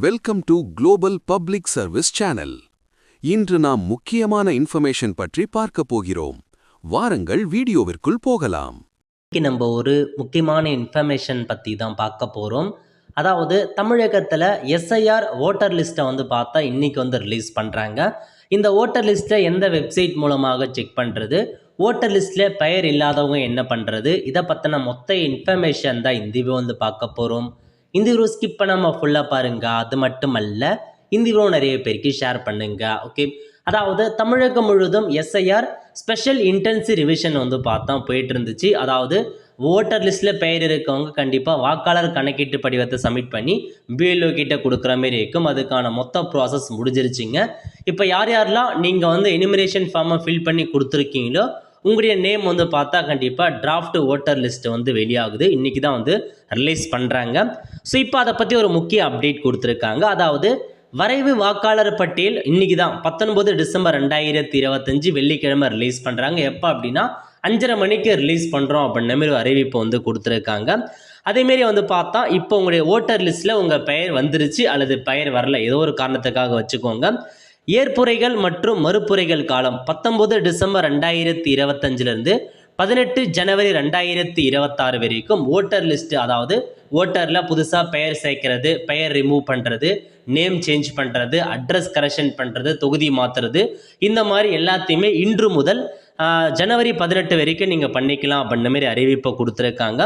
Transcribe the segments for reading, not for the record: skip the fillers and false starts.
Welcome to global public service channel. இன்று நாம் முக்கியமான இன்ஃபர்மேஷன் பற்றி பார்க்க போகிறோம். வாருங்கள் வீடியோவிற்குள் போகலாம். இன்னைக்கு நம்ம ஒரு முக்கியமான இன்ஃபர்மேஷன் பற்றி தான் பார்க்க போகிறோம். அதாவது தமிழகத்தில் எஸ்ஐஆர் ஓட்டர் லிஸ்ட்டை பார்த்தா இன்றைக்கி ரிலீஸ் பண்ணுறாங்க. இந்த ஓட்டர் லிஸ்ட்டை எந்த வெப்சைட் மூலமாக செக் பண்ணுறது, ஓட்டர் லிஸ்ட்டில் பெயர் இல்லாதவங்க என்ன பண்ணுறது, இதை பற்றின மொத்த இன்ஃபர்மேஷன் தான் இந்த வீடியோ பார்க்க போகிறோம். இந்த வீடியோ ஸ்கிப் பண்ணாமல் ஃபுல்லாக பாருங்கள். அது மட்டும் அல்ல, இந்த வீடியோ நிறைய பேருக்கு ஷேர் பண்ணுங்க. ஓகே, அதாவது தமிழகம் முழுவதும் எஸ்ஐஆர் ஸ்பெஷல் இன்டென்சிவ் ரிவிஷன் பார்த்தா போயிட்டு இருந்துச்சு. அதாவது ஓட்டர் லிஸ்ட்டில் பெயர் இருக்கவங்க கண்டிப்பாக வாக்காளர் கணக்கீட்டு படிவத்தை சப்மிட் பண்ணி பிஎல்ஓ கிட்ட கொடுக்குற மாரி இருக்கும். அதுக்கான மொத்த ப்ராசஸ் முடிஞ்சிருச்சுங்க. இப்போ யார் யாரெல்லாம் நீங்கள் எனிமிரேஷன் ஃபார்மை ஃபில் பண்ணி கொடுத்துருக்கீங்களோ உங்களுடைய நேம் பார்த்தா கண்டிப்பாக டிராஃப்ட் ஓட்டர் லிஸ்ட்டு வெளியாகுது. இன்றைக்கி தான் ரிலீஸ் பண்ணுறாங்க. ஸோ இப்போ அதை பற்றி ஒரு முக்கிய அப்டேட் கொடுத்துருக்காங்க. அதாவது வரைவு வாக்காளர் பட்டியல் இன்றைக்கி தான் 19 டிசம்பர் 2025 வெள்ளிக்கிழமை ரிலீஸ் பண்ணுறாங்க. எப்போ அப்படின்னா 5:30 மணிக்கு ரிலீஸ் பண்ணுறோம் அப்படின்ற மாதிரி ஒரு அறிவிப்பு கொடுத்துருக்காங்க. அதேமாரி பார்த்தா இப்போ உங்களுடைய ஓட்டர் லிஸ்ட்டில் உங்கள் பெயர் வந்துருச்சு அல்லது பெயர் வரல, ஏதோ ஒரு காரணத்துக்காக வச்சுக்கோங்க. ஏற்புரைகள் மற்றும் மறுப்புரைகள் காலம் 19 டிசம்பர் 2025 18 ஜனவரி 2026 வரைக்கும் ஓட்டர் லிஸ்ட்டு, அதாவது ஓட்டரில் புதுசாக பெயர் சேர்க்கிறது, பெயர் ரிமூவ் பண்ணுறது, நேம் சேஞ்ச் பண்ணுறது, அட்ரஸ் கரெக்ஷன் பண்ணுறது, தொகுதி மாற்றுறது, இந்த மாதிரி எல்லாத்தையுமே இன்று முதல் ஜனவரி 18 வரைக்கும் நீங்கள் பண்ணிக்கலாம் அப்படின்ற மாதிரி அறிவிப்பை கொடுத்துருக்காங்க.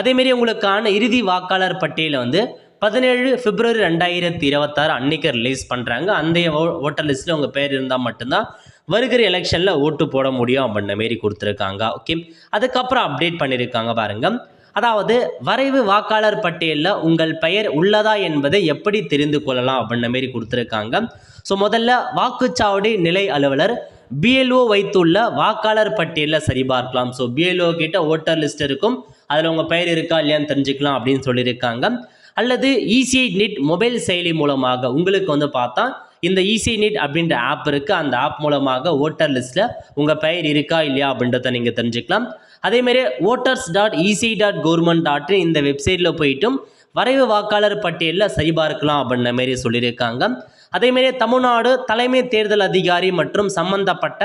அதேமாரி உங்களுக்கான இறுதி வாக்காளர் பட்டியலை 17 பிப்ரவரி 2026 அன்னைக்கு ரிலீஸ் பண்ணுறாங்க. அந்த ஓட்டர் லிஸ்ட்டில் உங்கள் பேர் இருந்தால் மட்டும்தான் வருகிற எலெக்ஷனில் ஓட்டு போட முடியும் அப்படின்ற மாரி கொடுத்துருக்காங்க. ஓகே, அதுக்கப்புறம் அப்டேட் பண்ணியிருக்காங்க பாருங்கள். அதாவது வரைவு வாக்காளர் பட்டியலில் உங்கள் பெயர் உள்ளதா என்பதை எப்படி தெரிந்து கொள்ளலாம் அப்படின்ற மாரி கொடுத்துருக்காங்க. ஸோ முதல்ல வாக்குச்சாவடி நிலை அலுவலர் பிஎல்ஓ வைத்துள்ள வாக்காளர் பட்டியலில் சரிபார்க்கலாம். ஸோ பிஎல்ஓ கிட்ட ஓட்டர் லிஸ்ட் இருக்கும், அதில் உங்கள் பெயர் இருக்கா இல்லையான்னு தெரிஞ்சுக்கலாம் அப்படின்னு சொல்லியிருக்காங்க. அல்லது இசிஐ நீட் மொபைல் செயலி மூலமாக உங்களுக்கு பார்த்தா இந்த இசிஐ நீட் அப்படின்ற ஆப் இருக்குது. அந்த ஆப் மூலமாக ஓட்டர் லிஸ்ட்டில் உங்கள் பெயர் இருக்கா இல்லையா அப்படின்றத நீங்கள் தெரிஞ்சுக்கலாம். அதேமாரி voters.eci.government.in இந்த வெப்சைட்டில் போயிட்டும் வரைவு வாக்காளர் பட்டியலில் சரிபார்க்கலாம் அப்படின்ற மாரி சொல்லியிருக்காங்க. அதேமாரி தமிழ்நாடு தலைமை தேர்தல் அதிகாரி மற்றும் சம்பந்தப்பட்ட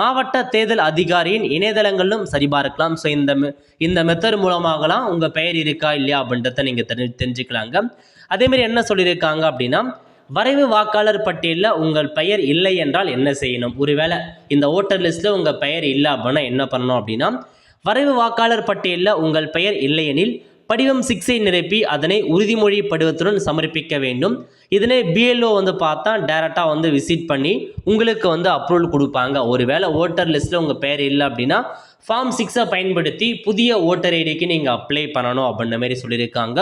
மாவட்ட தேர்தல் அதிகாரியின் இணையதளங்களிலும் சரிபார்க்கலாம். ஸோ இந்த மெத்தட் மூலமாகலாம் உங்கள் பெயர் இருக்கா இல்லையா அப்படின்றத நீங்கள் தெரிஞ்சுக்கலாங்க. அதேமாரி என்ன சொல்லியிருக்காங்க அப்படின்னா, வரைவு வாக்காளர் பட்டியலில் உங்கள் பெயர் இல்லை என்றால் என்ன செய்யணும்? ஒருவேளை இந்த ஓட்டர் லிஸ்ட்டில் உங்கள் பெயர் இல்லை அப்படின்னா என்ன பண்ணணும் அப்படின்னா, வரைவு வாக்காளர் பட்டியலில் உங்கள் பெயர் இல்லையெனில் படிவம் 6ஐ நிரப்பி அதனை உறுதிமொழி படிவத்துடன் சமர்ப்பிக்க வேண்டும். இதனை பிஎல்ஓ பார்த்தா டேரெக்டாக விசிட் பண்ணி உங்களுக்கு அப்ரூவல் கொடுப்பாங்க. ஒருவேளை ஓட்டர் லிஸ்ட்டில் உங்கள் பெயர் இல்லை அப்படின்னா ஃபார்ம் 6ஐ பயன்படுத்தி புதிய ஓட்டர் ஐடிக்கு நீங்கள் அப்ளை பண்ணணும் அப்படின்ற மாதிரி சொல்லியிருக்காங்க.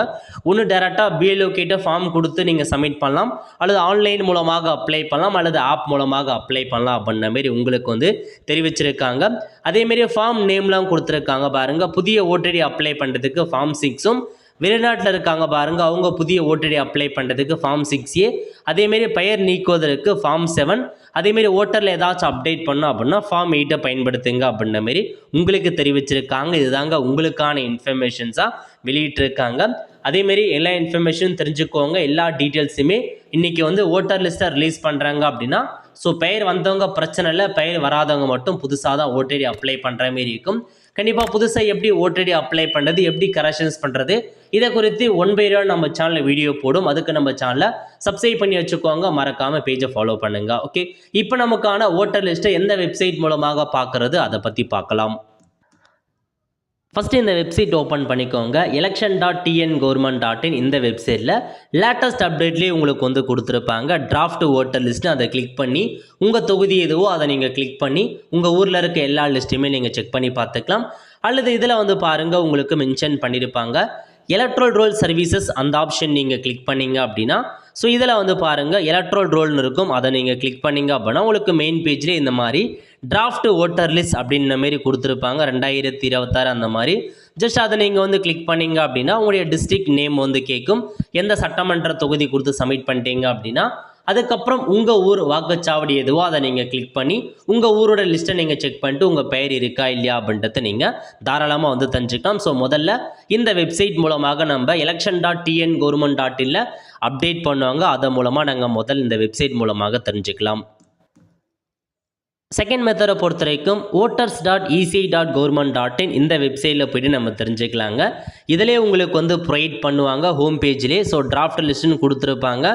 ஒன்று டேரெக்டாக பிஎல்ஓ கிட்ட ஃபார்ம் கொடுத்து நீங்கள் சப்மிட் பண்ணலாம், அல்லது ஆன்லைன் மூலமாக அப்ளை பண்ணலாம், அல்லது ஆப் மூலமாக அப்ளை பண்ணலாம் அப்படின்ற மாதிரி உங்களுக்கு தெரிவிச்சிருக்காங்க. அதேமாரி ஃபார்ம் நேம்லாம் கொடுத்துருக்காங்க பாருங்கள். புதிய ஓட்டர் ஐடி அப்ளை பண்ணுறதுக்கு ஃபார்ம் 6ம், வெளிநாட்டில் இருக்காங்க பாருங்கள், அவங்க புதிய ஓட்டர் ஐடி அப்ளை பண்ணுறதுக்கு ஃபார்ம் 6A, அதேமாரி பெயர் நீக்குவதற்கு ஃபார்ம் 7, அதேமாரி ஓட்டரில் ஏதாச்சும் அப்டேட் பண்ணோம் அப்படின்னா ஃபார்ம் 8ஐ பயன்படுத்துங்க அப்படின்ற மாரி உங்களுக்கு தெரிவிச்சிருக்காங்க. இதுதாங்க உங்களுக்கான இன்ஃபர்மேஷன்ஸாக வெளியிட்டிருக்காங்க. அதேமாரி எல்லா இன்ஃபர்மேஷனும் தெரிஞ்சுக்கோங்க. எல்லா டீட்டெயில்ஸுமே இன்றைக்கி ஓட்டர் லிஸ்ட்டை ரிலீஸ் பண்ணுறாங்க அப்படின்னா, ஸோ பெயர் வந்தவங்க பிரச்சனை இல்லை, பெயர் வராதவங்க மட்டும் புதுசாக தான் ஓட்டர் ஐடி அப்ளை பண்ணுற மாரி இருக்கும். கண்டிப்பாக புதுசாக எப்படி ஓட்டர் ஐடி அப்ளை பண்ணுறது, எப்படி கரெக்ஷன்ஸ் பண்ணுறது, இதை குறித்து 1 by 1 நம்ம சேனலில் வீடியோ போடும். அதுக்கு நம்ம சேனலை சப்ஸ்கிரைப் பண்ணி வச்சுக்கோங்க, மறக்காமல் பேஜை ஃபாலோ பண்ணுங்கள். ஓகே, இப்போ நமக்கான ஓட்டர் லிஸ்ட்டை எந்த வெப்சைட் மூலமாக பார்க்குறது அதை பற்றி பார்க்கலாம். ஃபஸ்ட்டு இந்த வெப்சைட் ஓப்பன் பண்ணிக்கோங்க. election.tngovernment.in இந்த வெப்சைட்டில் லேட்டஸ்ட் அப்டேட்லேயே உங்களுக்கு கொடுத்துருப்பாங்க டிராஃப்ட் ஓட்டர் லிஸ்ட்டு. அதை கிளிக் பண்ணி உங்கள் தொகுதி எதுவோ அதை நீங்கள் கிளிக் பண்ணி உங்கள் ஊரில் இருக்க எல்லா லிஸ்ட்டையுமே நீங்கள் செக் பண்ணி பார்த்துக்கலாம். அல்லது இதில் பாருங்கள், உங்களுக்கு மென்ஷன் பண்ணியிருப்பாங்க எலக்ட்ரல் ரோல் சர்வீசஸ், அந்த ஆப்ஷன் நீங்கள் கிளிக் பண்ணிங்க அப்படின்னா, ஸோ இதில் பாருங்கள் எலக்ட்ரல் ரோல்னு இருக்கும், அதை நீங்கள் கிளிக் பண்ணிங்க அப்படின்னா உங்களுக்கு மெயின் பேஜ்லேயே இந்த மாதிரி டிராஃப்ட் ஓட்டர் லிஸ்ட் அப்படின்ற மாரி கொடுத்துருப்பாங்க 2026 அந்த மாதிரி. ஜஸ்ட் அதை நீங்கள் கிளிக் பண்ணிங்க அப்படின்னா உங்களுடைய டிஸ்ட்ரிக்ட் நேம் கேட்கும். எந்த சட்டமன்ற தொகுதி கொடுத்து சப்மிட் பண்ணிட்டீங்க அப்படின்னா அதுக்கப்புறம் உங்கள் ஊர் வாக்குச்சாவடி எதுவோ அதை நீங்கள் கிளிக் பண்ணி உங்கள் ஊரோட லிஸ்ட்டை நீங்கள் செக் பண்ணிட்டு உங்கள் பெயர் இருக்கா இல்லையா அப்படின்றத நீங்கள் தாராளமாக தெரிஞ்சுக்கலாம். ஸோ முதல்ல இந்த வெப்சைட் மூலமாக நம்ம election.tngovernment.in அப்டேட் பண்ணுவாங்க. அதன் மூலமாக நாங்கள் முதல் இந்த வெப்சைட் மூலமாக தெரிஞ்சுக்கலாம். செகண்ட் மெத்தடை பொறுத்த வரைக்கும் voters.eci.government.in இந்த வெப்சைட்டில் போய்ட்டு நம்ம தெரிஞ்சுக்கலாங்க. இதிலே உங்களுக்கு ப்ரொவைட் பண்ணுவாங்க ஹோம் பேஜ்லேயே. ஸோ டிராஃப்ட் லிஸ்ட்டுன்னு கொடுத்துருப்பாங்க.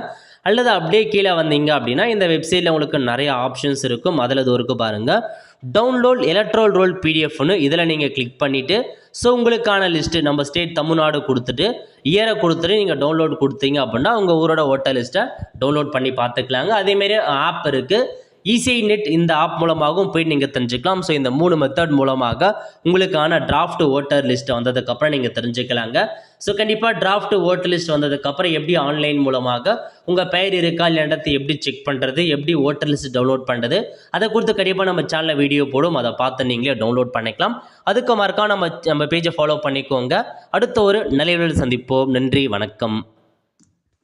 அல்லது அப்படியே கீழே வந்தீங்க அப்படின்னா இந்த வெப்சைட்டில் உங்களுக்கு நிறைய ஆப்ஷன்ஸ் இருக்கும். அதில் இது இருக்குது பாருங்கள், டவுன்லோட் எலக்ட்ரல் ரோல் பிடிஎஃப்னு. இதில் நீங்கள் கிளிக் பண்ணிவிட்டு ஸோ உங்களுக்கான லிஸ்ட்டு நம்ம ஸ்டேட் தமிழ்நாடு கொடுத்துட்டு இயரை கொடுத்துட்டு நீங்கள் டவுன்லோட் கொடுத்தீங்க அப்படின்னா உங்கள் ஊரோட ஓட்டர் லிஸ்ட்டை டவுன்லோட் பண்ணி பார்த்துக்கலாங்க. அதேமாரி ஆப் இருக்குது இசிஐ நெட். இந்த ஆப் மூலமாகவும் போய் நீங்கள் தெரிஞ்சுக்கலாம். ஸோ இந்த 3 மெத்தட் மூலமாக உங்களுக்கான டிராஃப்ட் ஓட்டர் லிஸ்ட் வந்ததுக்கப்புறம் நீங்கள் தெரிஞ்சுக்கலாங்க. ஸோ கண்டிப்பாக டிராஃப்ட் ஓட்டர் லிஸ்ட் வந்ததுக்கப்புறம் எப்படி ஆன்லைன் மூலமாக உங்கள் பெயர் இருக்கா இல்லைன்றதை எப்படி செக் பண்ணுறது, எப்படி ஓட்டர் லிஸ்ட் டவுன்லோட் பண்ணுறது, அதை குறித்து கண்டிப்பாக நம்ம சேனலில் வீடியோ போடும். அதை பார்த்து நீங்களே டவுன்லோட் பண்ணிக்கலாம். அதுக்கு மறக்காம நம்ம பேஜை ஃபாலோ பண்ணிக்கோங்க. அடுத்த ஒரு நல்ல வீடியோவில் சந்திப்போம். நன்றி, வணக்கம்.